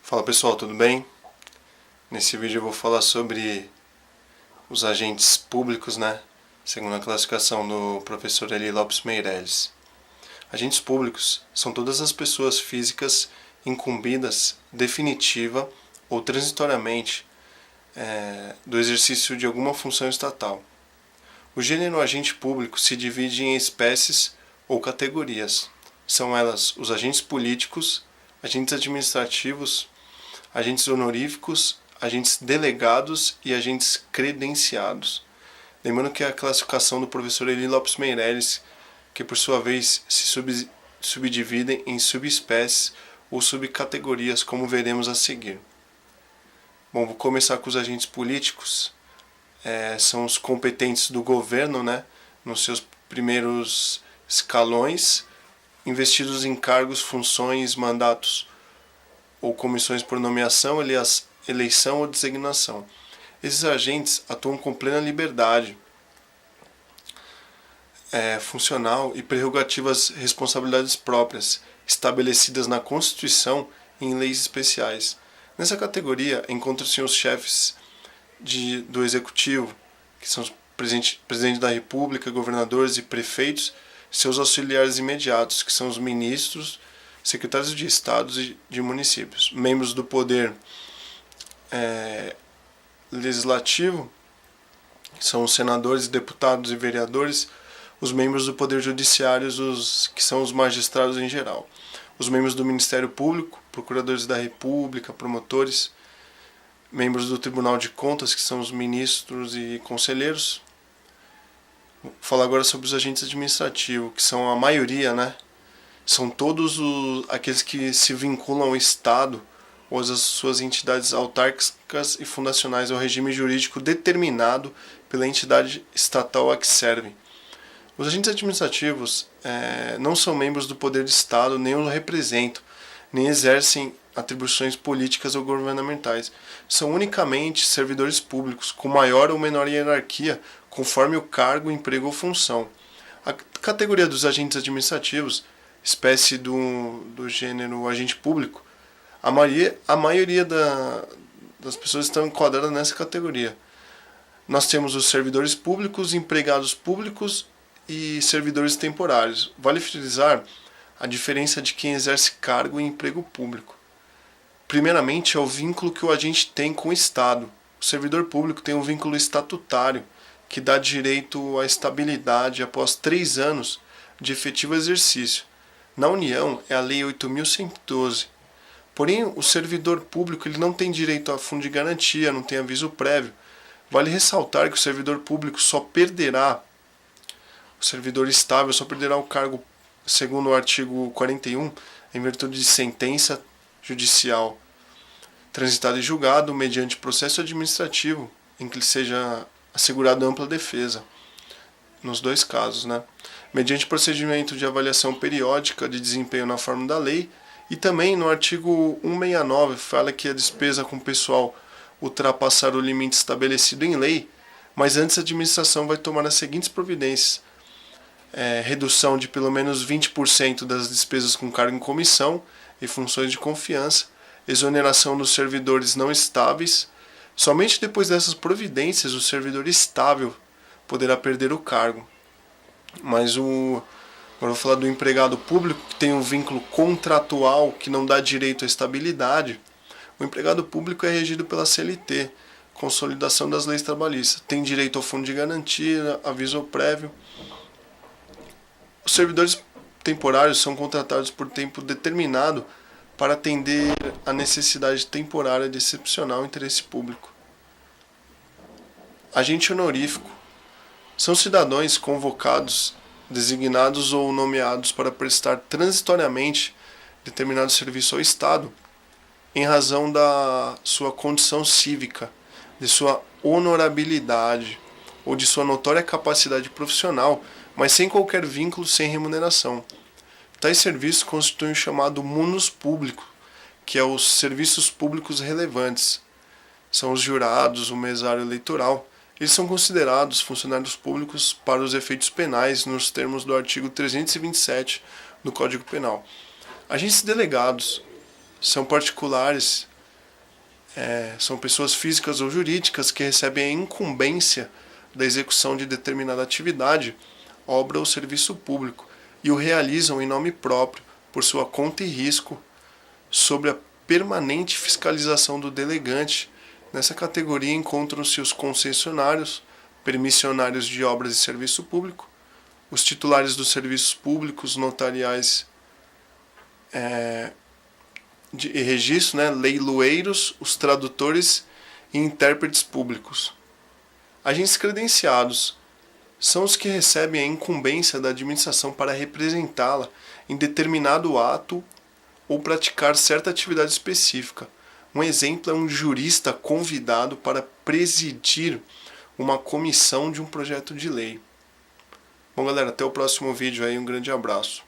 Fala pessoal, tudo bem? Nesse vídeo eu vou falar sobre os agentes públicos, segundo a classificação do professor Eli Lopes Meireles. Agentes públicos são todas as pessoas físicas incumbidas definitiva ou transitoriamente do exercício de alguma função estatal. O gênero agente público se divide em espécies ou categorias. São elas os agentes políticos, agentes administrativos, agentes honoríficos, agentes delegados e agentes credenciados. Lembrando que a classificação do professor Eli Lopes Meireles, que por sua vez se subdividem em subespécies ou subcategorias, como veremos a seguir. Bom, vou começar com os agentes políticos. São os competentes do governo, nos seus primeiros escalões, investidos em cargos, funções, mandatos ou comissões por nomeação, eleição ou designação. Esses agentes atuam com plena liberdade funcional e prerrogativas responsabilidades próprias, estabelecidas na Constituição e em leis especiais. Nessa categoria encontram-se os chefes do Executivo, que são os presidente da República, governadores e prefeitos, seus auxiliares imediatos, que são os ministros, secretários de estados e de municípios, membros do poder legislativo, que são os senadores, deputados e vereadores, os membros do poder judiciário, que são os magistrados em geral, os membros do Ministério Público, procuradores da República, promotores, membros do Tribunal de Contas, que são os ministros e conselheiros. Vou falar agora sobre os agentes administrativos, que são a maioria, São todos aqueles que se vinculam ao Estado ou às suas entidades autárquicas e fundacionais ao regime jurídico determinado pela entidade estatal a que servem. Os agentes administrativos não são membros do poder de Estado, nem o representam, nem exercem atribuições políticas ou governamentais. São unicamente servidores públicos, com maior ou menor hierarquia, conforme o cargo, emprego ou função. A categoria dos agentes administrativos, espécie do gênero agente público, a maioria das pessoas estão enquadradas nessa categoria. Nós temos os servidores públicos, empregados públicos e servidores temporários. Vale frisar a diferença de quem exerce cargo e emprego público. Primeiramente, é o vínculo que o agente tem com o Estado. O servidor público tem um vínculo estatutário, que dá direito à estabilidade após 3 anos de efetivo exercício. Na União, é a Lei 8.112. Porém, o servidor público ele não tem direito a fundo de garantia, não tem aviso prévio. Vale ressaltar que o servidor público o servidor estável só perderá o cargo, segundo o artigo 41, em virtude de sentença judicial transitada e julgado mediante processo administrativo em que lhe seja assegurada ampla defesa, nos 2 casos, mediante procedimento de avaliação periódica de desempenho na forma da lei, e também no artigo 169 fala que a despesa com pessoal ultrapassar o limite estabelecido em lei, mas antes a administração vai tomar as seguintes providências: redução de pelo menos 20% das despesas com cargo em comissão e funções de confiança, exoneração dos servidores não estáveis. Somente depois dessas providências o servidor estável poderá perder o cargo. Mas agora eu vou falar do empregado público, que tem um vínculo contratual que não dá direito à estabilidade. O empregado público é regido pela CLT, Consolidação das Leis Trabalhistas. Tem direito ao fundo de garantia, aviso prévio. Os servidores temporários são contratados por tempo determinado para atender à necessidade temporária de excepcional interesse público. Agente honorífico são cidadãos convocados, designados ou nomeados para prestar transitoriamente determinado serviço ao Estado em razão da sua condição cívica, de sua honorabilidade ou de sua notória capacidade profissional, mas sem qualquer vínculo, sem remuneração. Tais serviços constituem o chamado munus público, que é os serviços públicos relevantes. São os jurados, o mesário eleitoral. Eles são considerados funcionários públicos para os efeitos penais nos termos do artigo 327 do Código Penal. Agentes delegados são particulares são pessoas físicas ou jurídicas que recebem a incumbência da execução de determinada atividade, obra ou serviço público e o realizam em nome próprio, por sua conta e risco, sob a permanente fiscalização do delegante. Nessa categoria encontram-se os concessionários, permissionários de obras e serviço público, os titulares dos serviços públicos, notariais de registro, né, leiloeiros, os tradutores e intérpretes públicos. Agentes credenciados são os que recebem a incumbência da administração para representá-la em determinado ato ou praticar certa atividade específica. Um exemplo é um jurista convidado para presidir uma comissão de um projeto de lei. Bom, galera, até o próximo vídeo aí, um grande abraço.